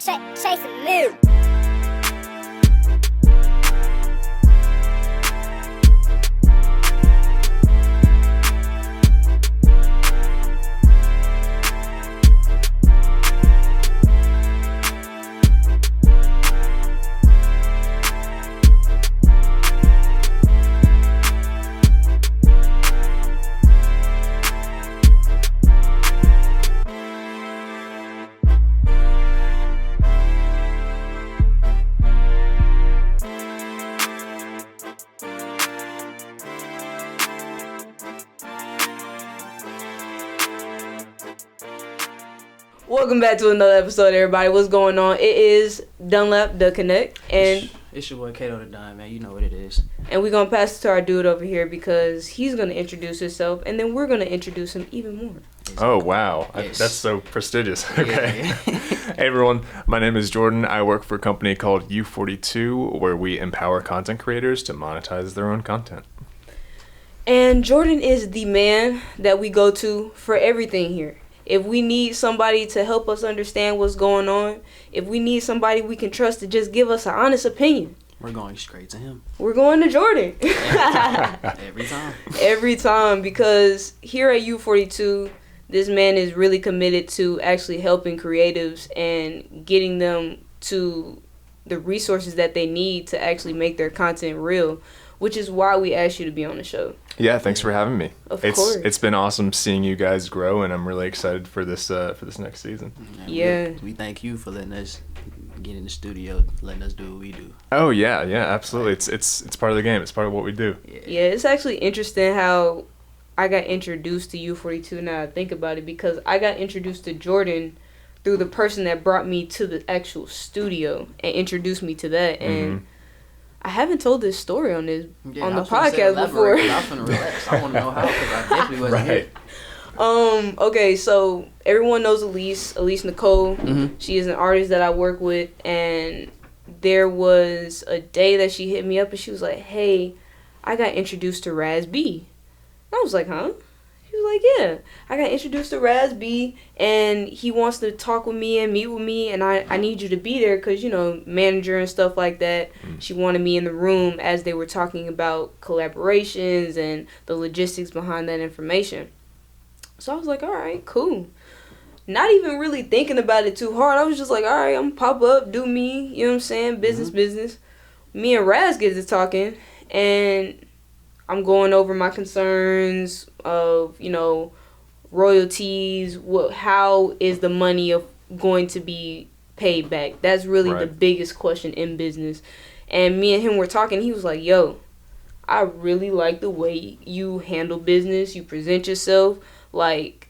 Say some new. Welcome back to another episode, everybody. What's going on? It is Dunlap, the Connect, and it's your boy Kato the Dime, man. You know what it is. And we're gonna pass it to our dude over here because he's gonna introduce himself, and then we're gonna introduce him even more. Oh wow, Yes. That's so prestigious. Okay. Yeah. Hey everyone, my name is Jordan. I work for a company called U42, where we empower content creators to monetize their own content. And Jordan is the man that we go to for everything here. If we need somebody to help us understand what's going on, if we need somebody we can trust to just give us an honest opinion, We're going straight to him. we're going to Jordan. Every time. Every time, because here at U42, this man is really committed to actually helping creatives and getting them to the resources that they need to actually make their content real, which is why we asked you to be on the show. Yeah, thanks for having me. Of course. It's been awesome seeing you guys grow, and I'm really excited for this next season. And Yeah. We thank you for letting us get in the studio, letting us do what we do. Oh yeah, absolutely. It's part of the game. It's part of what we do. Yeah, it's actually interesting how I got introduced to U42 now I think about it, because I got introduced to Jordan through the person that brought me to the actual studio and introduced me to that. And I haven't told this story on the podcast before. I was gonna relax. I want to know how, because I definitely wasn't here. Okay, so everyone knows Elise Nicole. Mhm. She is an artist that I work with, and there was a day that she hit me up and she was like, "Hey, I got introduced to Raz B." And I was like, "Huh?" She was like, "Yeah, I got introduced to Raz B, and he wants to talk with me and meet with me, and I need you to be there because, you know, manager and stuff like that." She wanted me in the room as they were talking about collaborations and the logistics behind that information. So I was like, all right, cool. Not even really thinking about it too hard. I was just like, all right, I'm gonna pop up, do me, you know what I'm saying? Business. Me and Raz get to talking, and I'm going over my concerns of, you know, royalties, how is the money going to be paid back? That's really the biggest question in business. And me and him were talking, he was like, yo, I really like the way you handle business, you present yourself. Like,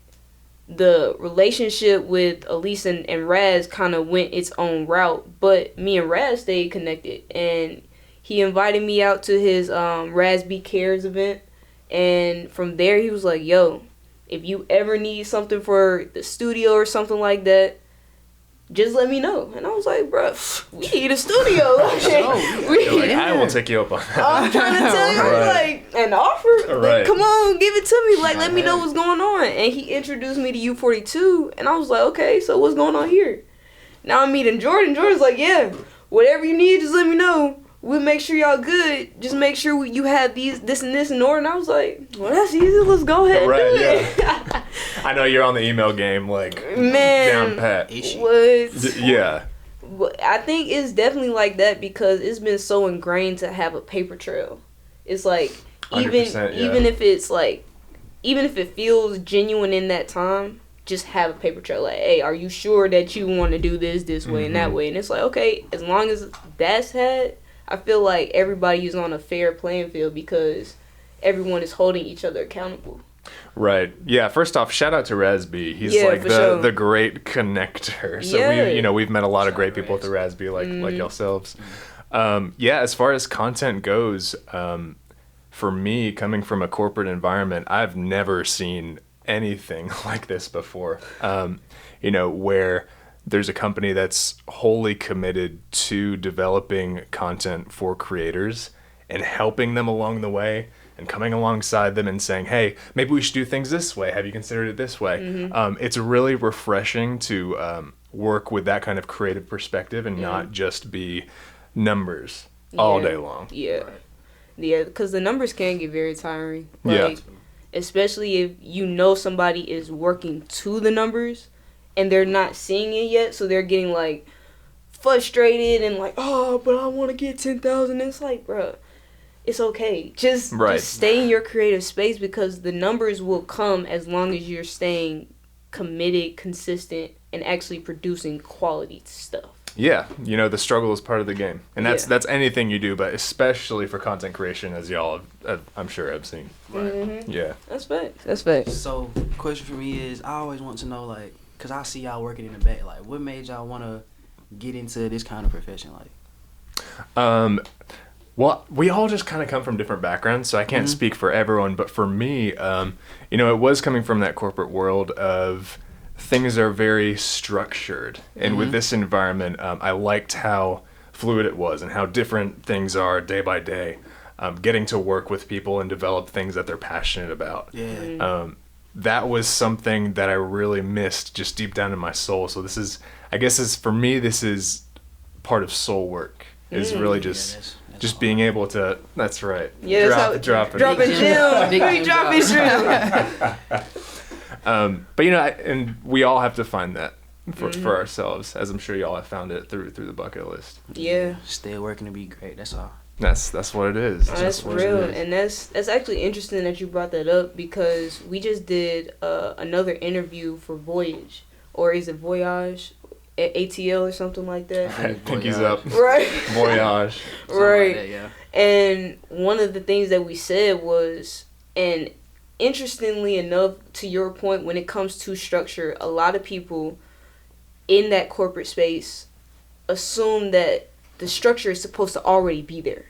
the relationship with Elise and Raz kind of went its own route, but me and Raz stayed connected, and he invited me out to his Raz B Cares event, and from there he was like, yo, if you ever need something for the studio or something like that, just let me know. And I was like, bro, we need a studio. I will take you up on that. I'm trying to tell you, like, an offer. Like, come on, give it to me. Like, let me know what's going on. And he introduced me to U42, and I was like, okay, so what's going on here? Now I'm meeting Jordan. Jordan's like, yeah, whatever you need, just let me know. We'll make sure y'all good. Just make sure you have this and this in order. And I was like, well, that's easy. Let's go ahead and do it. I know you're on the email game, like, man, down pat. What? Yeah. I think it's definitely like that because it's been so ingrained to have a paper trail. It's like, even if it's like, even if it feels genuine in that time, just have a paper trail. Like, hey, are you sure that you want to do this way and that way? And it's like, okay, as long as that's had, I feel like everybody is on a fair playing field because everyone is holding each other accountable. Right. Yeah. First off, shout out to Raz B. He's like the great connector. So we've met a lot of great people at the Raz B, like yourselves. As far as content goes, for me, coming from a corporate environment, I've never seen anything like this before. Where there's a company that's wholly committed to developing content for creators and helping them along the way and coming alongside them and saying, hey, maybe we should do things this way. Have you considered it this way? It's really refreshing to work with that kind of creative perspective and not just be numbers all day long. Yeah. Yeah, because the numbers can get very tiring. Like, especially if you know somebody is working to the numbers and they're not seeing it yet, so they're getting, like, frustrated and like, oh, but I want to get 10,000. It's like, bro, it's okay. Just stay in your creative space, because the numbers will come as long as you're staying committed, consistent, and actually producing quality stuff. Yeah, you know, the struggle is part of the game, and that's anything you do, but especially for content creation, as y'all have, I'm sure have seen. Right. Mm-hmm. Yeah, that's facts. That's facts. So, question for me is, I always want to know, like, cause I see y'all working in the back. Like, what made y'all want to get into this kind of profession? Like, well, we all just kind of come from different backgrounds, so I can't speak for everyone. But for me, you know, it was coming from that corporate world of things are very structured, and with this environment, I liked how fluid it was and how different things are day by day. Getting to work with people and develop things that they're passionate about. Yeah. That was something that I really missed just deep down in my soul. So this is, I guess, for me, this is part of soul work. Is really just just being able to. That's right. Yeah, drop a gem. Big dropping gem. But you know, and we all have to find that for ourselves, as I'm sure y'all have found it through the bucket list. Yeah. Still working to be great. That's all. That's what it is. That's real, and that's actually interesting that you brought that up, because we just did another interview for Voyage, or is it Voyage, at ATL or something like that. Pinkies up. Right. Voyage. Right. Like that, yeah. And one of the things that we said was, and interestingly enough, to your point, when it comes to structure, a lot of people in that corporate space assume that the structure is supposed to already be there.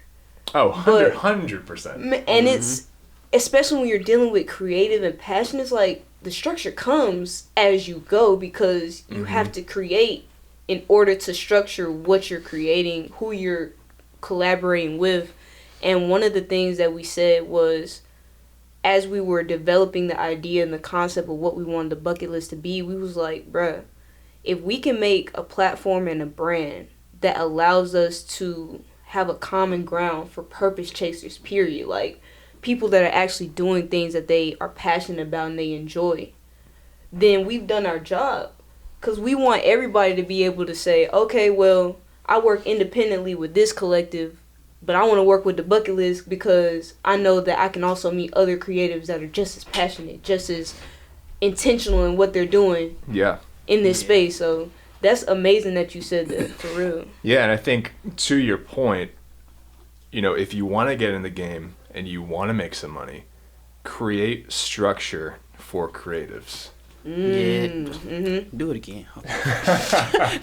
Oh, 100%. And it's, especially when you're dealing with creative and passion, it's like the structure comes as you go, because you have to create in order to structure what you're creating, who you're collaborating with. And one of the things that we said was, as we were developing the idea and the concept of what we wanted the bucket list to be, we was like, bruh, if we can make a platform and a brand that allows us to have a common ground for purpose chasers, period, like people that are actually doing things that they are passionate about and they enjoy, then we've done our job. Because we want everybody to be able to say, okay, well, I work independently with this collective, but I want to work with the bucket list because I know that I can also meet other creatives that are just as passionate, just as intentional in what they're doing in this space. So that's amazing that you said that, for real. Yeah, and I think to your point, you know, if you want to get in the game and you want to make some money, create structure for creatives. Do it again.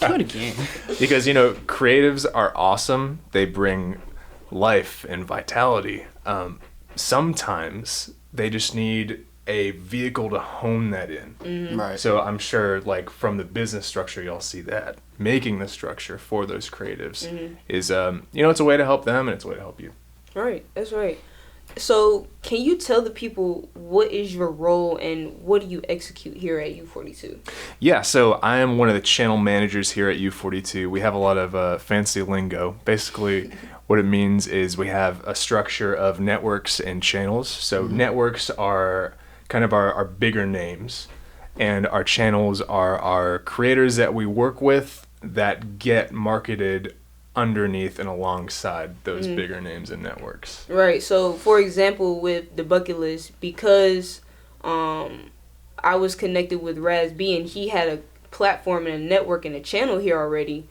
Do it again. Because, you know, creatives are awesome. They bring life and vitality. Sometimes they just need a vehicle to hone that in. Right. So I'm sure, like, from the business structure, y'all see that. Making the structure for those creatives is, you know, it's a way to help them and it's a way to help you. Right. That's right. So can you tell the people what is your role and what do you execute here at U42? Yeah, so I am one of the channel managers here at U42. We have a lot of fancy lingo. Basically, what it means is we have a structure of networks and channels. So networks are kind of our bigger names, and our channels are our creators that we work with that get marketed underneath and alongside those bigger names and networks. Right. So, for example, with the bucket list, because I was connected with Raz B and he had a platform and a network and a channel here already.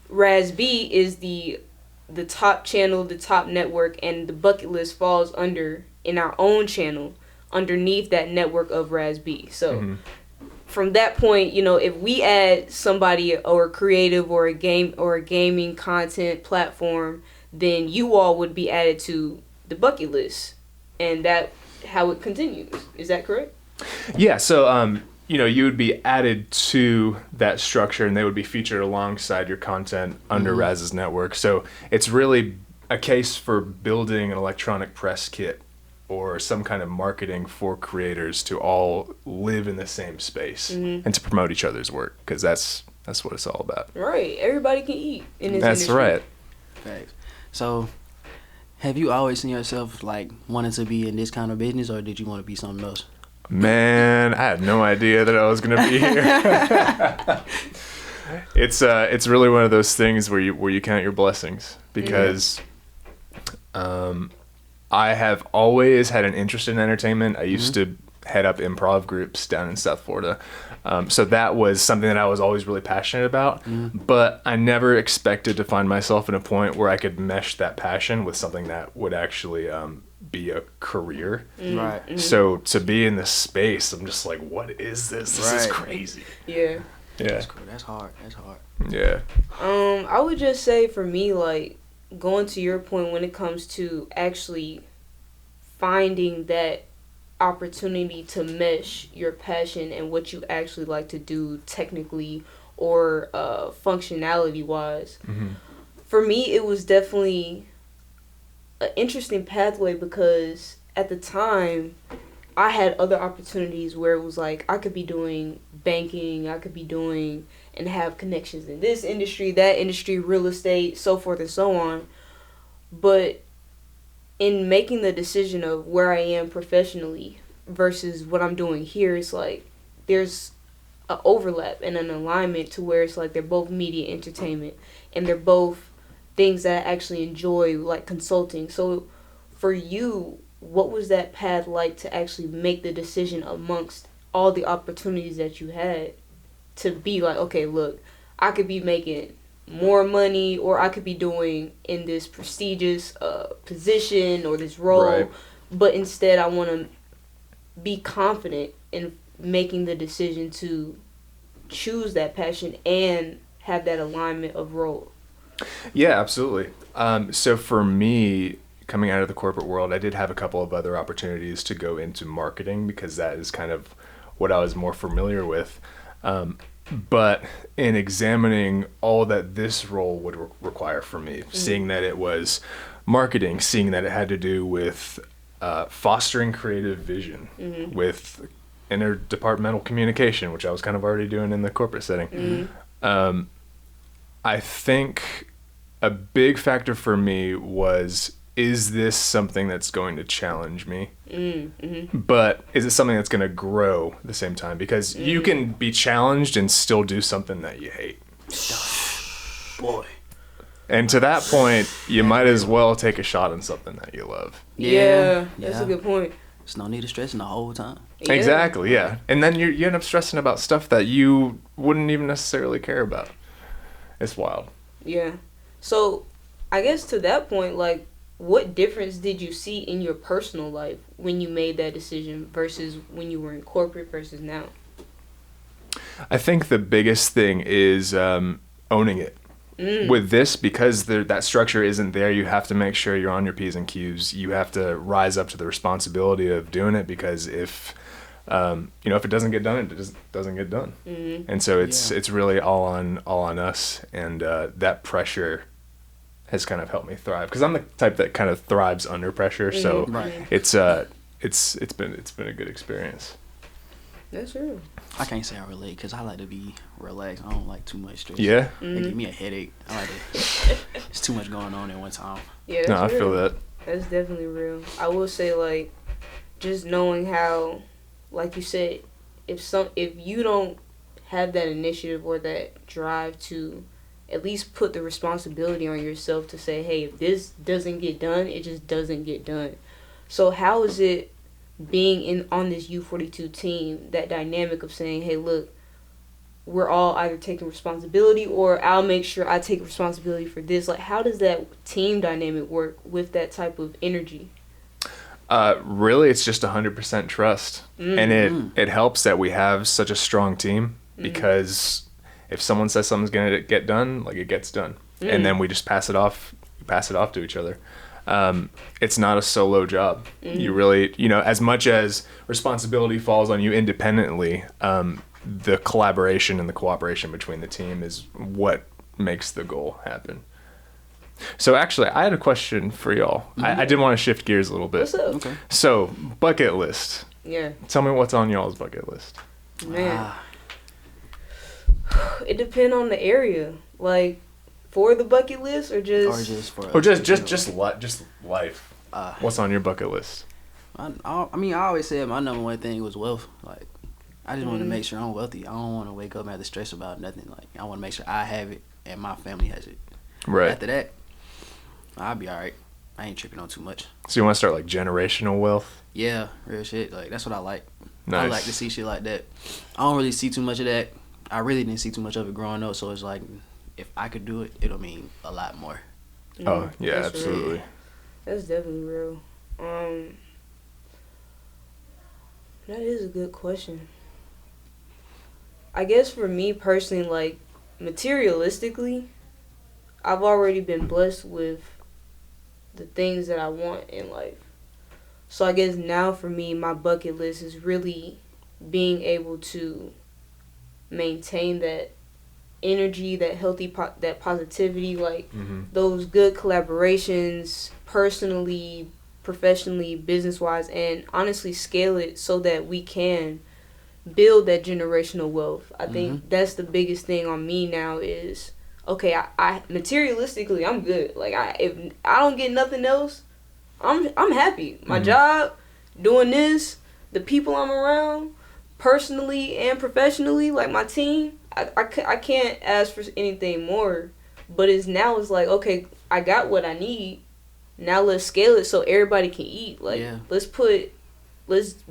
Raz B is the top channel, the top network, and the bucket list falls under in our own channel underneath that network of Raz B. So from that point, you know, if we add somebody or a creative or a game or a gaming content platform, then you all would be added to the bucket list, and that how it continues. Is that correct? Yeah. So you know, you would be added to that structure, and they would be featured alongside your content under Raz's network. So it's really a case for building an electronic press kit or some kind of marketing for creators to all live in the same space and to promote each other's work, because that's That's what it's all about. Right. Everybody can eat in this That's industry. right. Thanks. So, have you always seen yourself like wanting to be in this kind of business, or did you want to be something else? Man, I had no idea that I was gonna be here. It's really one of those things where you count your blessings, because I have always had an interest in entertainment. I used to head up improv groups down in South Florida. So that was something that I was always really passionate about, but I never expected to find myself in a point where I could mesh that passion with something that would actually be a career. Right. So to be in this space, I'm just like, what is this? This is crazy. Yeah. That's cool. That's hard. Yeah. I would just say for me, like, going to your point when it comes to actually finding that opportunity to mesh your passion and what you actually like to do technically or functionality wise. For me, it was definitely an interesting pathway, because at the time I had other opportunities where it was like I could be doing banking, I could be doing and have connections in this industry, that industry, real estate, so forth and so on. But in making the decision of where I am professionally versus what I'm doing here, it's like there's an overlap and an alignment to where it's like they're both media entertainment and they're both things that I actually enjoy, like consulting. So for you, what was that path like to actually make the decision amongst all the opportunities that you had to be like, okay, look, I could be making more money, or I could be doing in this prestigious position or this role, but instead I want to be confident in making the decision to choose that passion and have that alignment of role? Yeah, absolutely. So for me, coming out of the corporate world, I did have a couple of other opportunities to go into marketing, because that is kind of what I was more familiar with. But in examining all that this role would require from me, seeing that it was marketing, seeing that it had to do with fostering creative vision, with interdepartmental communication, which I was kind of already doing in the corporate setting. I think a big factor for me was, is this something that's going to challenge me? But is it something that's going to grow at the same time? Because you can be challenged and still do something that you hate. Boy. And to that point, you might as well take a shot on something that you love. Yeah, that's a good point. There's no need of stressing the whole time. Yeah. Exactly, yeah. And then you end up stressing about stuff that you wouldn't even necessarily care about. It's wild. Yeah. So, I guess to that point, like, what difference did you see in your personal life when you made that decision versus when you were in corporate versus now? I think the biggest thing is owning it. With this, because that structure isn't there, you have to make sure you're on your P's and Q's. You have to rise up to the responsibility of doing it, because if if it doesn't get done, it just doesn't get done. And so it's really all on us, and that pressure has kind of helped me thrive, because I'm the type that kind of thrives under pressure. So it's been a good experience. That's true. I can't say I relate, because I like to be relaxed. I don't like too much stress. Yeah. It give me a headache. I like it's too much going on at one time. Yeah, that's No, I real. feel that. That's definitely real. I will say, like, just knowing how, like you said, if you don't have that initiative or that drive to at least put the responsibility on yourself to say, hey, if this doesn't get done, it just doesn't get done. So how is it being on this U42 team, that dynamic of saying, hey, look, we're all either taking responsibility, or I'll make sure I take responsibility for this? Like, how does that team dynamic work with that type of energy? Really, it's just 100% trust. And it helps that we have such a strong team, because if someone says something's going to get done, like, it gets done. And then we just pass it off to each other. It's not a solo job. You really, as much as responsibility falls on you independently, the collaboration and the cooperation between the team is what makes the goal happen. So actually, I had a question for y'all. I did want to shift gears a little bit. What's up? Okay. So, bucket list. Yeah. Tell me what's on y'all's bucket list. Man. It depends on the area. Like, for the bucket list or just for just life. What's on your bucket list? I always said my number one thing was wealth. Like, I just want to make sure I'm wealthy. I don't want to wake up and have to stress about nothing. Like, I want to make sure I have it and my family has it. Right. After that, I'll be all right. I ain't tripping on too much. So you want to start like generational wealth? Yeah, real shit. Like, that's what I like. Nice. I like to see shit like that. I don't really see too much of that. I really didn't see too much of it growing up. So it's like, if I could do it, it'll mean a lot more. Oh yeah, absolutely. Real. That's definitely real. That is a good question. I guess for me personally, like, materialistically, I've already been blessed with the things that I want in life. So I guess now for me, my bucket list is really being able to maintain that energy, that healthy, that positivity, like those good collaborations, personally, professionally, business-wise, and honestly scale it so that we can build that generational wealth. I think that's the biggest thing on me now is, okay, I materialistically, I'm good. Like, if I don't get nothing else, I'm happy. My job, doing this, the people I'm around, personally and professionally, like my team, I can't ask for anything more. But it's like, okay, I got what I need. Now let's scale it so everybody can eat. Like, let's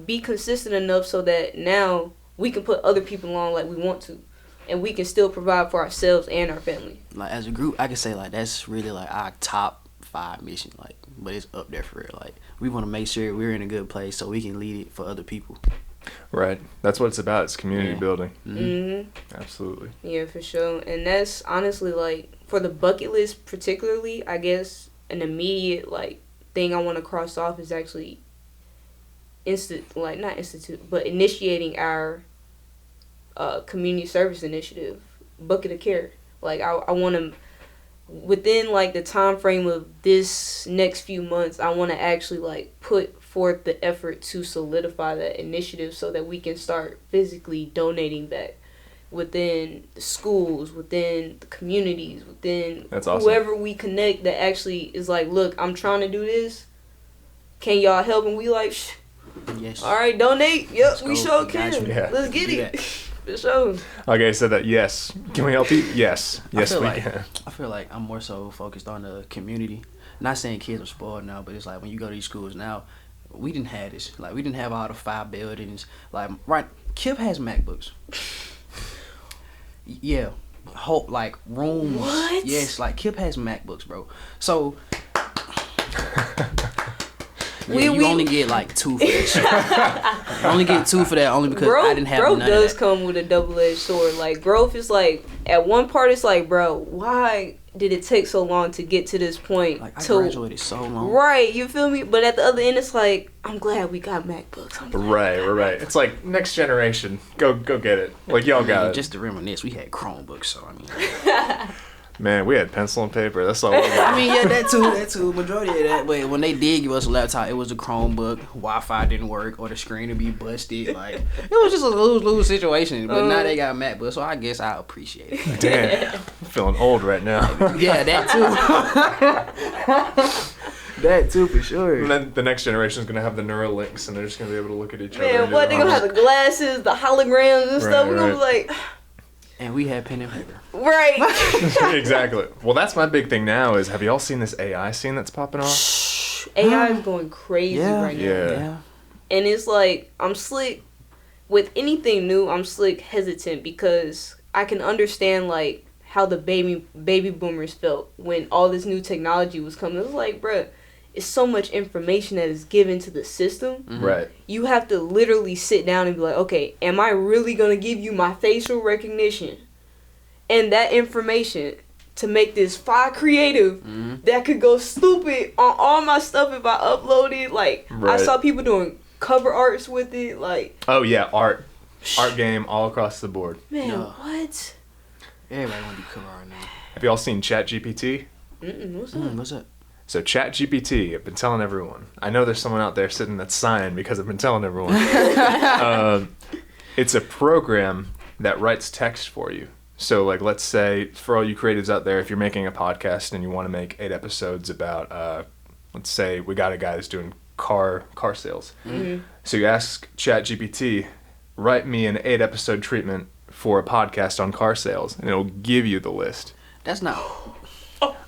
be consistent enough so that now we can put other people on like we want to. And we can still provide for ourselves and our family. Like, as a group, I can say, like, that's really, like, our top 5 mission. Like, but it's up there for real. Like, we want to make sure we're in a good place so we can lead it for other people. Right. That's what it's about. It's community building. Mm-hmm. Absolutely. Yeah, for sure. And that's honestly, like, for the bucket list particularly, I guess an immediate, like, thing I want to cross off is actually initiating our community service initiative, Bucket of Care. Like, I want to, within, like, the time frame of this next few months, I want to actually, like, put forth the effort to solidify that initiative so that we can start physically donating back within the schools, within the communities, within whoever we connect that actually is like, look, I'm trying to do this. Can y'all help? And we like, yes. All right, donate. Yep, Let's we go. sure can. Yeah. Let's get it. For sure. Okay, so that, yes. Can we help you? Yes. Yes, we can. I feel like I'm more so focused on the community. Not saying kids are spoiled now, but it's like when you go to these schools now, we didn't have this. Like, we didn't have all the 5 buildings. Like, right, Kip has MacBooks. Yeah. Like, rooms. What? Yes, like, Kip has MacBooks, bro. So, we only get, like, 2 for that shit. You only get 2 for that only because I didn't have none of that. Growth does come with a double-edged sword. Like, growth is like, at one part it's like, bro, why did it take so long to get to this point? Like, I graduated so long. Right, you feel me? But at the other end, it's like, I'm glad we got MacBooks. Right. It's like, next generation, go get it. Like, y'all got it. Just to reminisce, we had Chromebooks, so I mean. Man, we had pencil and paper. That's all we got. I mean, yeah, that too. Majority of that. But when they did give us a laptop, it was a Chromebook. Wi-Fi didn't work, or the screen would be busted. Like, it was just a lose situation. But now they got MacBooks, so I guess I appreciate it. Damn, I'm feeling old right now. Yeah, that too. That too, for sure. And then the next generation is gonna have the Neuralinks, and they're just gonna be able to look at each other. Man, what, they gonna have the glasses, the holograms and stuff. We're gonna be like. And we had pen and paper. Right. Exactly. Well, that's my big thing now is, have y'all seen this AI scene that's popping off? AI is going crazy right now. Yeah. And it's like, I'm slick, with anything new, I'm slick hesitant because I can understand, like, how the baby boomers felt when all this new technology was coming. It was like, bruh, it's so much information that is given to the system. Mm-hmm. Right. You have to literally sit down and be like, okay, am I really going to give you my facial recognition and that information to make this file creative that could go stupid on all my stuff if I upload it? Like, I saw people doing cover arts with it. Like, oh, yeah, art game all across the board. Man, what? Everybody want to be cover art now. Have y'all seen ChatGPT? What's up? What's up? So ChatGPT, I've been telling everyone. I know there's someone out there sitting that's sighing because I've been telling everyone. It's a program that writes text for you. So, like, let's say, for all you creatives out there, if you're making a podcast and you want to make 8 episodes about, let's say we got a guy that's doing car sales. Mm-hmm. So you ask ChatGPT, write me an 8-episode treatment for a podcast on car sales, and it'll give you the list. That's not...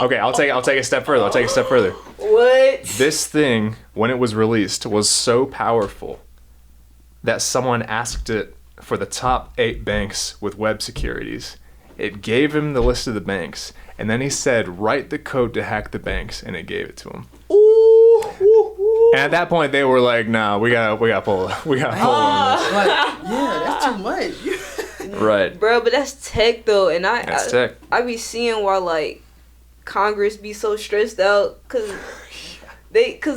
Okay, I'll take a step further. What? This thing, when it was released, was so powerful that someone asked it for the top 8 banks with web securities. It gave him the list of the banks, and then he said, write the code to hack the banks, and it gave it to him. Ooh. And at that point, they were like, "Nah, we gotta pull on this." Like, yeah, that's too much. Right, bro. But that's tech though, and that's tech. I be seeing why like Congress be so stressed out because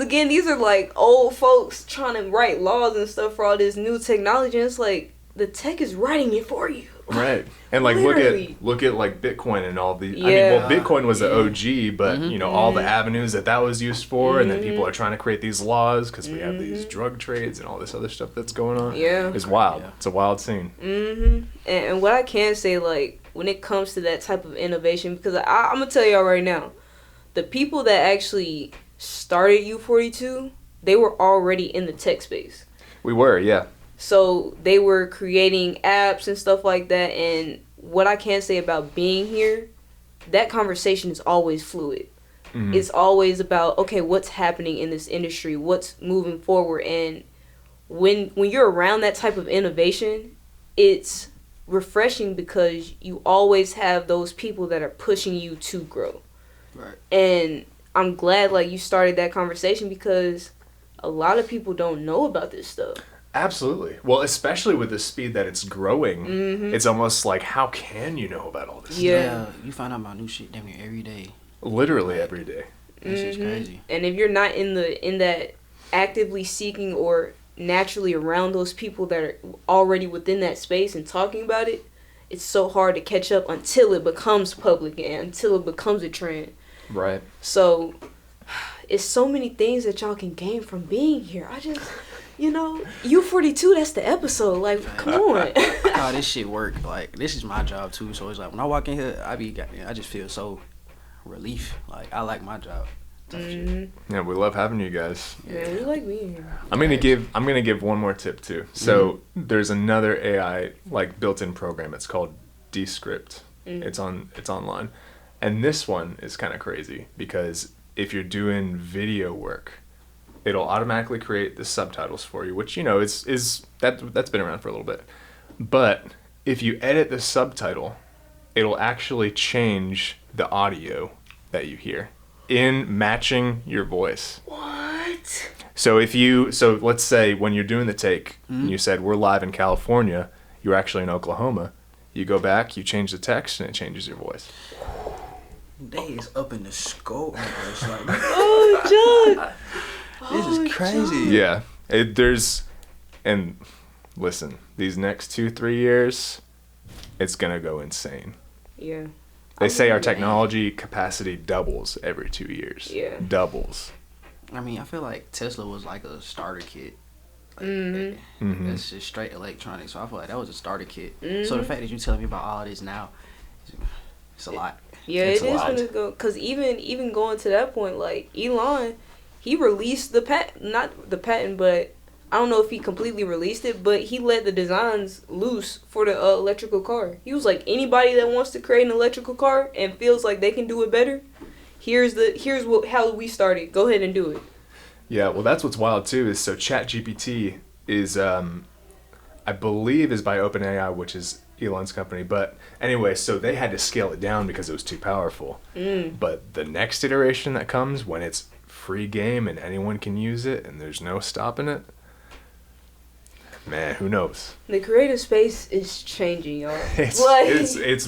again, these are like old folks trying to write laws and stuff for all this new technology. And it's like the tech is writing it for you. Right. And like Literally. look at like Bitcoin and all the Yeah. I mean, well, Bitcoin was the OG, but you know, all the avenues that was used for, and then people are trying to create these laws because we have these drug trades and all this other stuff that's going on. Yeah. It's wild. Yeah. It's a wild scene. And what I can say, like, when it comes to that type of innovation, because I'm gonna tell y'all right now, the people that actually started U42, they were already in the tech space. We were, yeah. So they were creating apps and stuff like that. And what I can say about being here, that conversation is always fluid. Mm-hmm. It's always about, okay, what's happening in this industry? What's moving forward? And when you're around that type of innovation, it's refreshing because you always have those people that are pushing you to grow. Right. And I'm glad, like, you started that conversation because a lot of people don't know about this stuff. Absolutely. Well, especially with the speed that it's growing, it's almost like, how can you know about all this Yeah. You find out about new shit damn near every day. stuff? Literally every day. That shit's crazy. And if you're not in that actively seeking or naturally around those people that are already within that space and talking about it, it's so hard to catch up until it becomes public and until it becomes a trend. Right. So it's so many things that y'all can gain from being here. I just, U42, that's the episode. Like, come on. How this shit work. Like, this is my job too. So it's like when I walk in here, I just feel so relief. Like, I like my job. Yeah, we love having you guys. Yeah, we like being here. I'm gonna give one more tip too. So there's another AI like built-in program. It's called Descript. It's online, and this one is kind of crazy because if you're doing video work, it'll automatically create the subtitles for you, which that's been around for a little bit. But if you edit the subtitle, it'll actually change the audio that you hear in matching your voice. What? So let's say when you're doing the take, and you said we're live in California, you're actually in Oklahoma. You go back, you change the text, and it changes your voice. They is up in the scope. It's like, Oh, John. this is crazy. Yeah, and listen, these next 2-3 years, it's gonna go insane. Yeah. They say our technology capacity doubles every 2 years. Yeah. Doubles. I mean, I feel like Tesla was like a starter kit. Like, that's just straight electronics. So I feel like that was a starter kit. So the fact that you telling me about all this now, it's a lot. Yeah, It's it is wild. when it's go. Cause even going to that point, like Elon, he released not the patent, but I don't know if he completely released it, but he let the designs loose for the electrical car. He was like, anybody that wants to create an electrical car and feels like they can do it better, here's how we started. Go ahead and do it. Yeah, well, that's what's wild too. Is so ChatGPT is, I believe, is by OpenAI, which is Elon's company. But anyway, so they had to scale it down because it was too powerful. But the next iteration that comes, when it's free game and anyone can use it and there's no stopping it, man, who knows? The creative space is changing, y'all. It's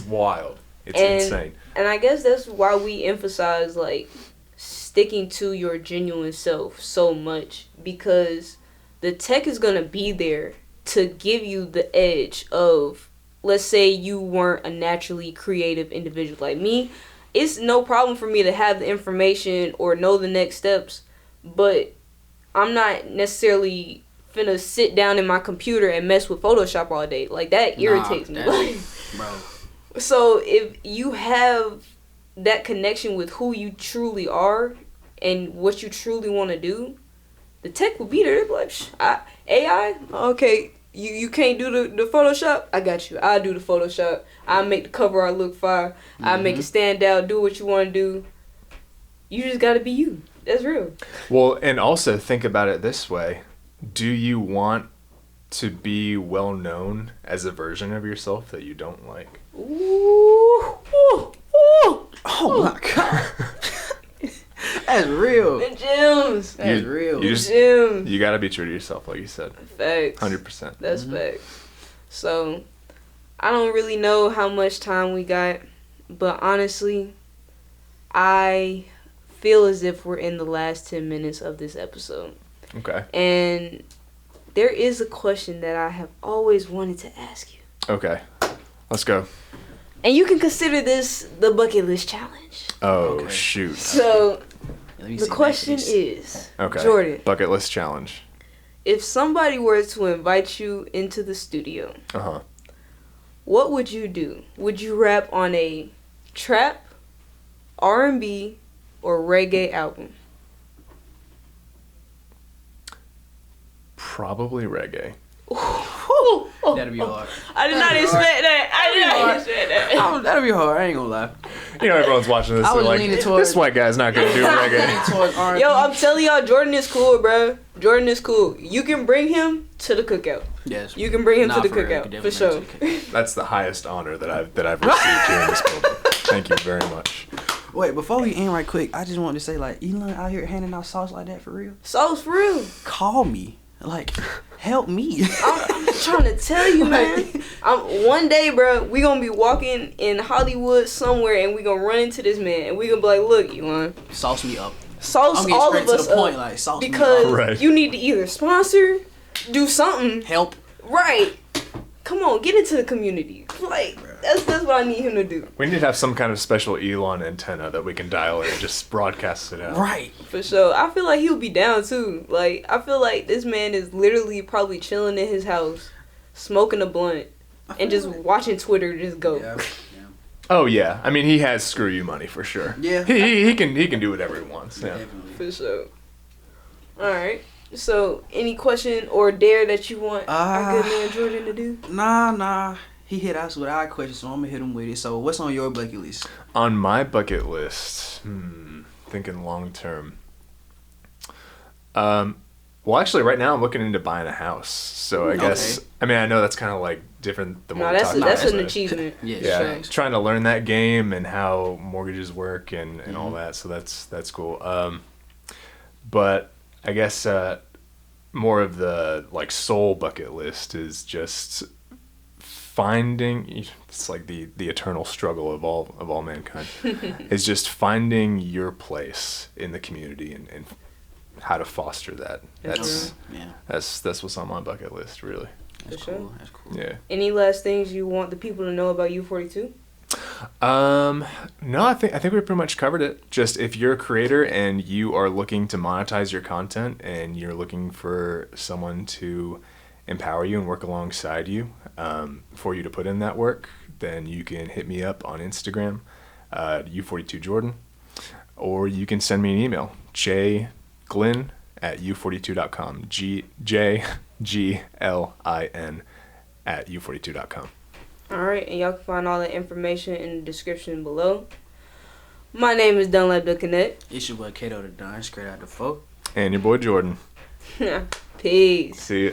wild. It's insane. And I guess that's why we emphasize like sticking to your genuine self so much, because the tech is gonna be there to give you the edge of, let's say you weren't a naturally creative individual like me. It's no problem for me to have the information or know the next steps, but I'm not necessarily finna sit down in my computer and mess with Photoshop all day. Like, that irritates me. Bro. So if you have that connection with who you truly are and what you truly want to do, the tech will be there. They'll be like, AI, okay, you can't do the Photoshop? I got you. I'll do the Photoshop. I'll make the cover art look fire. I'll make it stand out. Do what you want to do. You just got to be you. That's real. Well, and also think about it this way. Do you want to be well known as a version of yourself that you don't like? Ooh. Oh my God. That's real. The gems. That's real. You gotta be true to yourself, like you said. Facts. 100%. That's facts. So, I don't really know how much time we got, but honestly, I feel as if we're in the last 10 minutes of this episode. Okay. And there is a question that I have always wanted to ask you. Okay. Let's go. And you can consider this the bucket list challenge. Oh, Okay. shoot. So, the question is, okay. Jordan, Bucket list challenge. if somebody were to invite you into the studio, Uh-huh. what would you do? Would you rap on a trap, R&B, or reggae album? Probably reggae. That'd be hard. I did not expect that. I did not expect that. That'd be hard. I ain't gonna lie. You know, everyone's watching this. I They're was like, leaning towards- this white guy's not gonna do reggae. Towards R&B. Yo, I'm telling y'all, Jordan is cool, bro. Jordan is cool. You can bring him to the cookout. Yes. You can bring him Nah, to the for real. cookout, You can for sure. definitely bring him to That's the highest honor that I've received here in this building. Thank you very much. Wait, before we end right quick, I just wanted to say, like, Elon out here handing out sauce like that for real? Sauce for real. Call me. Like, help me. I'm trying to tell you, man. One day, bro, we gonna be walking in Hollywood somewhere, and we gonna run into this man, and we gonna be like, "Look, Elon, Sauce me up. sauce I'm getting all straight of to us the point, up like, sauce me because up. Right. you need to either sponsor, do something, Help. right? Come on, get into the community. Like that's what I need him to do We need to have some kind of special Elon antenna that we can dial in and just broadcast it out. Right. for sure. I feel like he'll be down too. Like I feel like this man is literally probably chilling in his house, smoking a blunt, and just watching Twitter just go. Yeah. Oh yeah, I mean he has screw you money for sure. Yeah. He can do whatever he wants. Yeah. Definitely. For sure. All right. So, any question or dare that you want our good man Jordan to do? Nah. He hit us with our question, so I'm gonna hit him with it. So, what's on your bucket list? On my bucket list, thinking long term. Well, actually, right now I'm looking into buying a house. So I guess I mean I know that's kind of like different than what we talked about. That's an but achievement. Yeah, trying to learn that game and how mortgages work and all that. So that's cool. But I guess more of the like soul bucket list is just finding. It's like the eternal struggle of all mankind is just finding your place in the community and how to foster that. That's what's on my bucket list, really. That's For cool. sure. That's cool. Yeah. Any last things you want the people to know about U42? No, I think we pretty much covered it. Just if you're a creator and you are looking to monetize your content and you're looking for someone to empower you and work alongside you, for you to put in that work, then you can hit me up on Instagram, U42Jordan, or you can send me an email, jglin@u42.com, jglin@u42.com. Alright, and y'all can find all the information in the description below. My name is Dunlap the Connect. It's your boy Kato the Don, straight out the folk. And your boy Jordan. Peace. See ya.